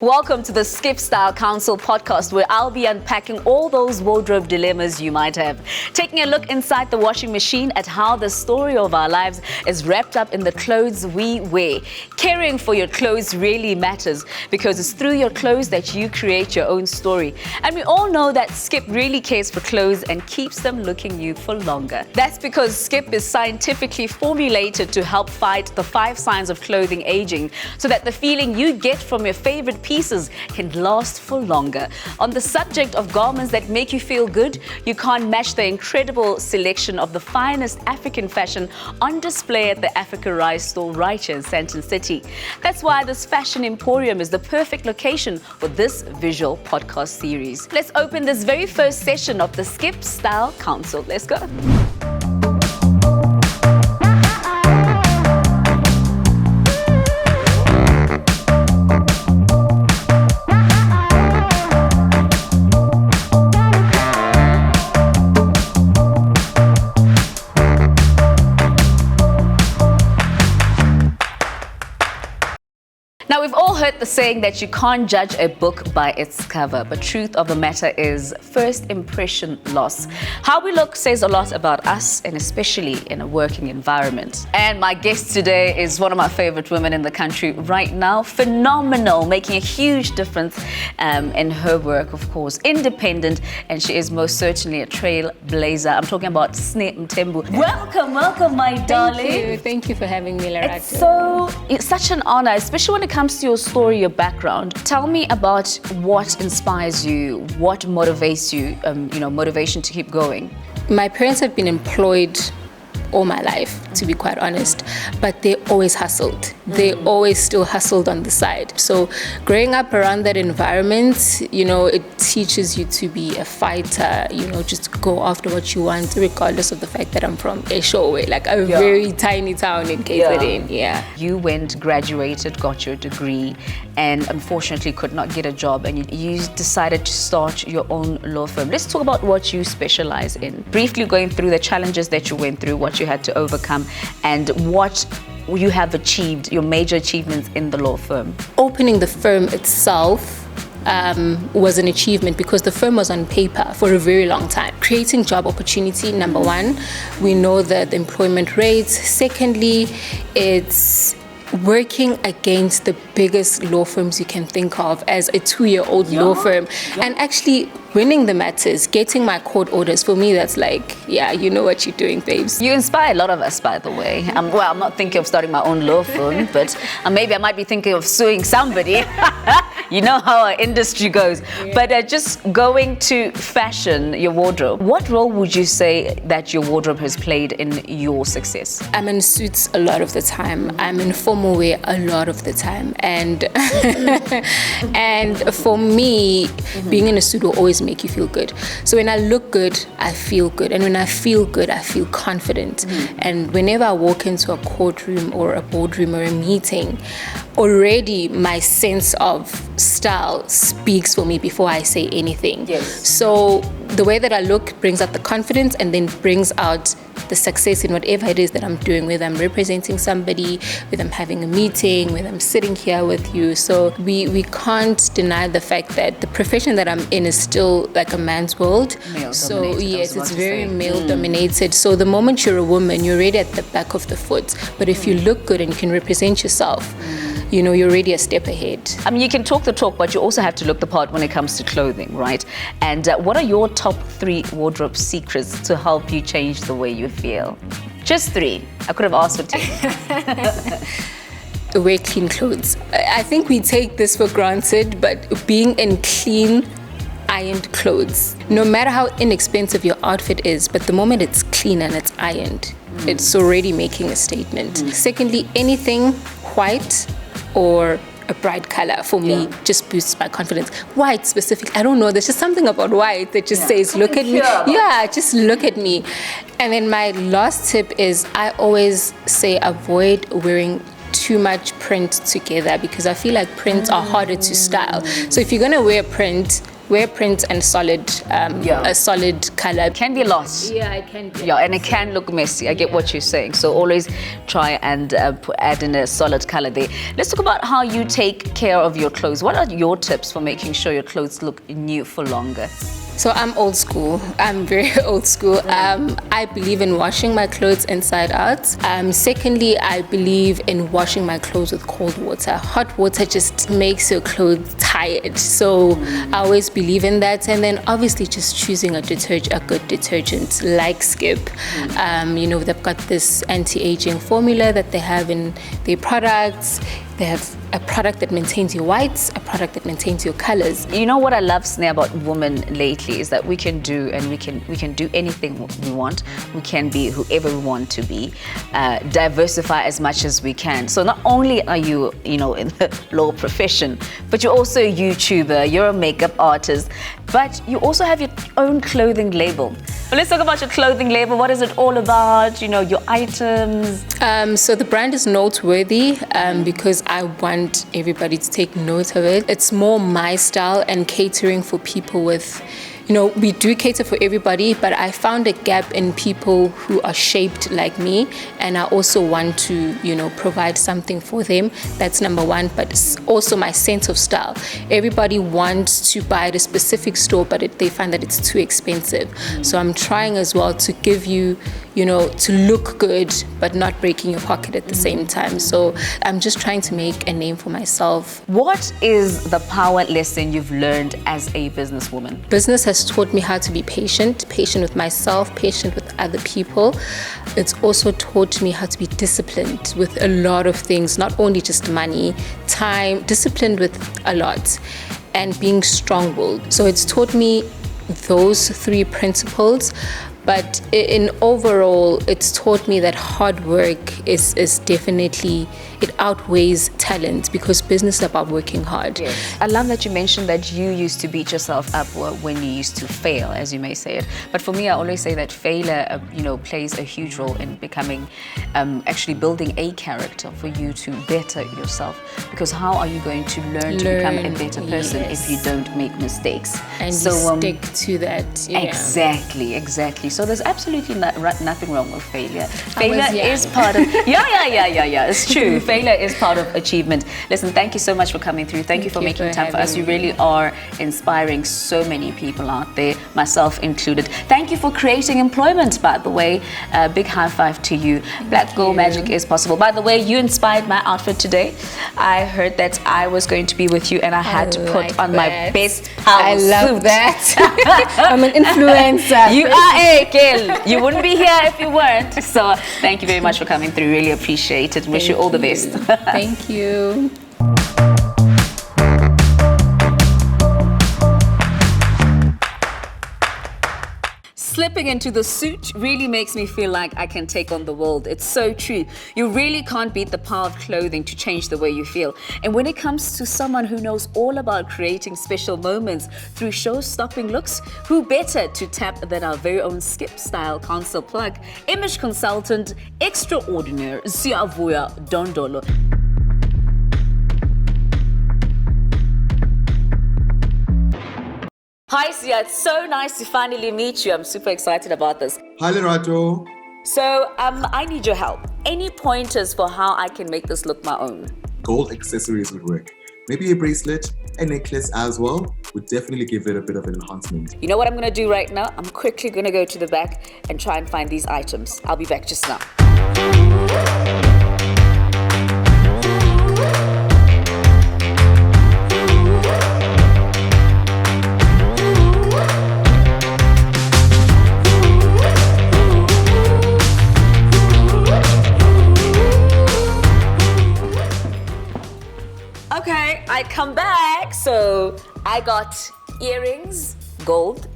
Welcome to the Skip Style Council podcast, where I'll be unpacking all those wardrobe dilemmas you might have. Taking a look inside the washing machine at how the story of our lives is wrapped up in the clothes we wear. Caring for your clothes really matters because it's through your clothes that you create your own story. And we all know that Skip really cares for clothes and keeps them looking youthful longer. That's because Skip is scientifically formulated to help fight the 5 signs of clothing aging, so that the feeling you get from your favorite pieces can last for longer. On the subject of garments that make you feel good, you can't match the incredible selection of the finest African fashion on display at the Africa Rise store right here in Sandton City. That's why this fashion emporium is the perfect location for this visual podcast series. Let's open this very first session of the Skip Style Council. Let's go. Now, we've all heard the saying that you can't judge a book by its cover, but truth of the matter is first impression loss. How we look says a lot about us, and especially in a working environment. And my guest today is one of my favorite women in the country right now. Phenomenal, making a huge difference in her work, of course. Independent, and she is most certainly a trailblazer. I'm talking about Sne Mthembu. Welcome, my darling. Thank you for having me, Lerato. It's such an honor, especially when it comes to your story, your background. Tell me about what inspires you, what motivates you, motivation to keep going. My parents have been employed all my life, to be quite honest, but they always hustled. They always still hustled on the side. So growing up around that environment, it teaches you to be a fighter, just go after what you want, regardless of the fact that I'm from Eshowe, like a very tiny town in KZN. You graduated, got your degree, and unfortunately could not get a job, and you decided to start your own law firm. Let's talk about what you specialize in. Briefly going through the challenges that you went through, what you had to overcome, and what you have achieved, your major achievements in the law firm. Opening the firm itself was an achievement because the firm was on paper for a very long time. Creating job opportunity, number one, we know the employment rates. Secondly, it's working against the biggest law firms you can think of as a 2-year-old law firm, and actually winning the matters, getting my court orders. For me, that's like, you know what you're doing, babes. You inspire a lot of us, by the way. I'm not thinking of starting my own law firm, but maybe I might be thinking of suing somebody. You know how our industry goes. But just going to fashion, your wardrobe, what role would you say that your wardrobe has played in your success? I'm in suits a lot of the time. I'm in formal wear a lot of the time. And and for me, being in a suit will always make you feel good. So when I look good, I feel good. And when I feel good, I feel confident. And whenever I walk into a courtroom or a boardroom or a meeting, already my sense of style speaks for me before I say anything. So the way that I look brings out the confidence and then brings out the success in whatever it is that I'm doing, whether I'm representing somebody, whether I'm having a meeting, whether I'm sitting here with you. So we can't deny the fact that the profession that I'm in is still like a man's world. So yes, it's very male dominated. So the moment you're a woman, you're already at the back of the foot. But if you look good and you can represent yourself, you're already a step ahead. I mean, you can talk the talk, but you also have to look the part when it comes to clothing, right? And what are your top 3 wardrobe secrets to help you change the way you feel? Just 3. I could have asked for 10. Wear clean clothes. I think we take this for granted, but being in clean, ironed clothes, no matter how inexpensive your outfit is, but the moment it's clean and it's ironed, it's already making a statement. Secondly, anything white or a bright color for me just boosts my confidence. White specifically, I don't know, there's just something about white that just says, look at me. Just look at me. And then my last tip is I always say avoid wearing too much print together because I feel like prints are harder to style. So if you're gonna wear print, wear print and a solid color. Can be lost. Yeah, it can be. Yeah, and it can look messy. I get what you're saying. So always try and add in a solid color there. Let's talk about how you take care of your clothes. What are your tips for making sure your clothes look new for longer? So I'm old school. I'm very old school. I believe in washing my clothes inside out. Secondly, I believe in washing my clothes with cold water. Hot water just makes your clothes tired. So I always believe in that. And then obviously just choosing a good detergent like Skip. They've got this anti-aging formula that they have in their products. They have a product that maintains your whites, a product that maintains your colors. You know what I love, Sneh, about women lately is that we can do anything we want. We can be whoever we want to be, diversify as much as we can. So not only are you, in the law profession, but you're also a YouTuber, you're a makeup artist, but you also have your own clothing label. But let's talk about your clothing label. What is it all about? Your items. So the brand is Noteworthy because I want everybody to take note of it. It's more my style and catering for people with, we do cater for everybody, but I found a gap in people who are shaped like me, and I also want to, provide something for them. That's number one, but it's also my sense of style. Everybody wants to buy at a specific store, but they find that it's too expensive. So I'm trying as well to give you, to look good, but not breaking your pocket at the same time. So I'm just trying to make a name for myself. What is the power lesson you've learned as a businesswoman? Business has taught me how to be patient with myself, patient with other people. It's also taught me how to be disciplined with a lot of things, not only just money, time, disciplined with a lot, and being strong-willed. So it's taught me those three principles. But in overall, it's taught me that hard work is definitely, it outweighs talent because business is about working hard. Yes. I love that you mentioned that you used to beat yourself up when you used to fail, as you may say it. But for me, I always say that failure, plays a huge role in becoming, actually building a character for you to better yourself. Because how are you going to learn to become a better person if you don't make mistakes? And you stick to that. Yeah. Exactly. So there's absolutely nothing wrong with failure. Failure is part of... Yeah. It's true. Failure is part of achievement. Listen, thank you so much for coming through. Thank you for making time for us. You really are inspiring so many people out there, myself included. Thank you for creating employment, by the way. Big high five to you. Black Girl Magic is possible. By the way, you inspired my outfit today. I heard that I was going to be with you and I had to put on my best house suit. I love that. I'm an influencer. You are a girl. You wouldn't be here if you weren't. So thank you very much for coming through. Really appreciate it. Wish you all the best. Thank you. Slipping into the suit really makes me feel like I can take on the world. It's so true. You really can't beat the power of clothing to change the way you feel. And when it comes to someone who knows all about creating special moments through show-stopping looks, who better to tap than our very own Skip Style Council plug, image consultant extraordinaire Siyavuya Dondolo. Hi Sia, it's so nice to finally meet you. I'm super excited about this. Hi Lerato. So I need your help. Any pointers for how I can make this look my own? Gold accessories would work. Maybe a bracelet, a necklace as well would definitely give it a bit of an enhancement. You know what I'm gonna do right now? I'm quickly gonna go to the back and try and find these items. I'll be back just now. Okay, I come back. So I got earrings, gold,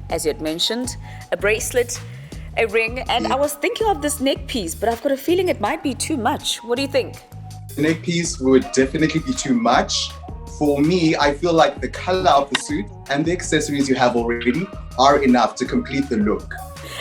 as you had mentioned, a bracelet, a ring, and I was thinking of this neck piece, but I've got a feeling it might be too much. What do you think? The neck piece would definitely be too much. For me, I feel like the color of the suit and the accessories you have already are enough to complete the look.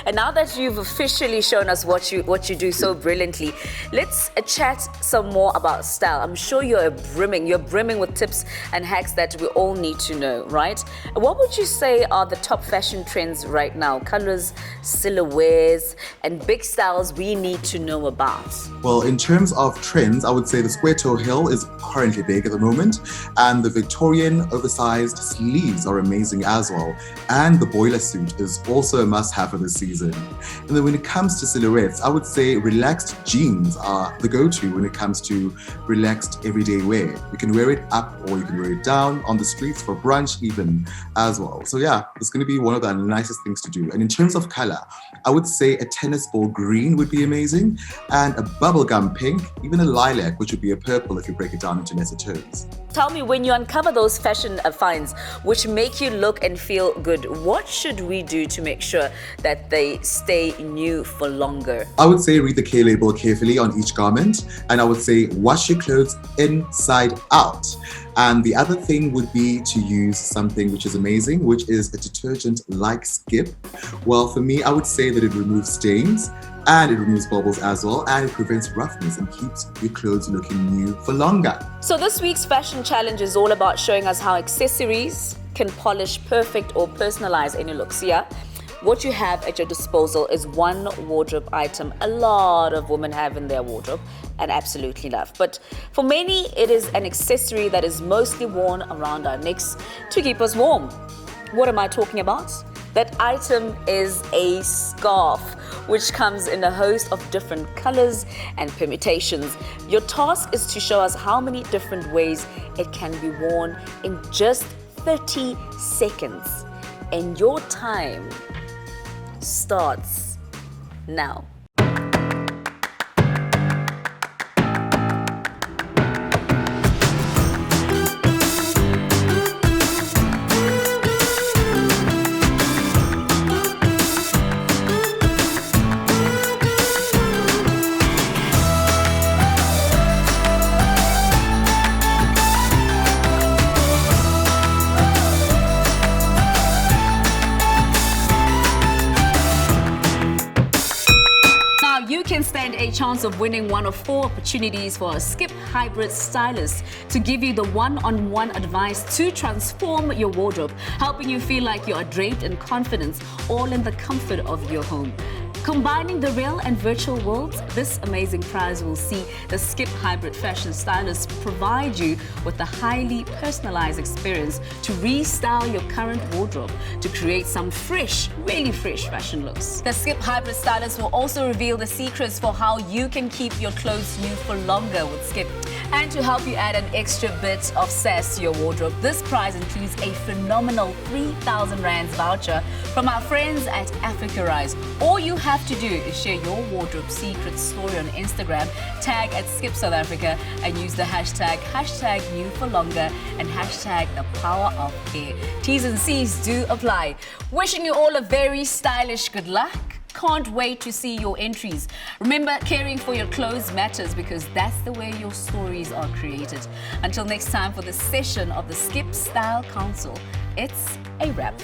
And now that you've officially shown us what you do so brilliantly, let's chat some more about style. I'm sure you're brimming with tips and hacks that we all need to know, right? What would you say are the top fashion trends right now? Colors, silhouettes, and big styles we need to know about. Well, in terms of trends, I would say the square toe heel is currently big at the moment, and the Victorian oversized sleeves are amazing as well. And the boiler suit is also a must-have for this season. And then when it comes to silhouettes, I would say relaxed jeans are the go-to when it comes to relaxed everyday wear. You can wear it up or you can wear it down on the streets for brunch even as well. So yeah, it's going to be one of the nicest things to do. And in terms of color, I would say a tennis ball green would be amazing, and a bubblegum pink, even a lilac, which would be a purple if you break it down into lesser tones. Tell me, when you uncover those fashion finds which make you look and feel good, what should we do to make sure that they stay new for longer? I would say read the K label carefully on each garment, and I would say wash your clothes inside out. And the other thing would be to use something which is amazing, which is a detergent like Skip. Well, for me, I would say that it removes stains and it removes bubbles as well, and it prevents roughness and keeps your clothes looking new for longer. So this week's fashion challenge is all about showing us how accessories can polish, perfect, or personalize any looks. Yeah? What you have at your disposal is one wardrobe item a lot of women have in their wardrobe and absolutely love. But for many, it is an accessory that is mostly worn around our necks to keep us warm. What am I talking about? That item is a scarf, which comes in a host of different colors and permutations. Your task is to show us how many different ways it can be worn in just 30 seconds. And your time starts now. You can stand a chance of winning one of 4 opportunities for a Skip Hybrid Stylist to give you the one-on-one advice to transform your wardrobe, helping you feel like you are draped in confidence, all in the comfort of your home. Combining the real and virtual worlds, this amazing prize will see the Skip Hybrid Fashion Stylist provide you with a highly personalized experience to restyle your current wardrobe to create some fresh, really fresh fashion looks. The Skip Hybrid Stylist will also reveal the secrets for how you can keep your clothes new for longer with Skip. And to help you add an extra bit of sass to your wardrobe, this prize includes a phenomenal 3,000 Rands voucher from our friends at Africa Rise. All you have to do is share your wardrobe secret story on Instagram, tag at Skip South Africa, and use the hashtag new for longer and hashtag the power of hair. T's and C's do apply. Wishing you all a very stylish good luck. Can't wait to see your entries. Remember, caring for your clothes matters because that's the way your stories are created. Until next time for this session of the Skip Style Council, it's a wrap.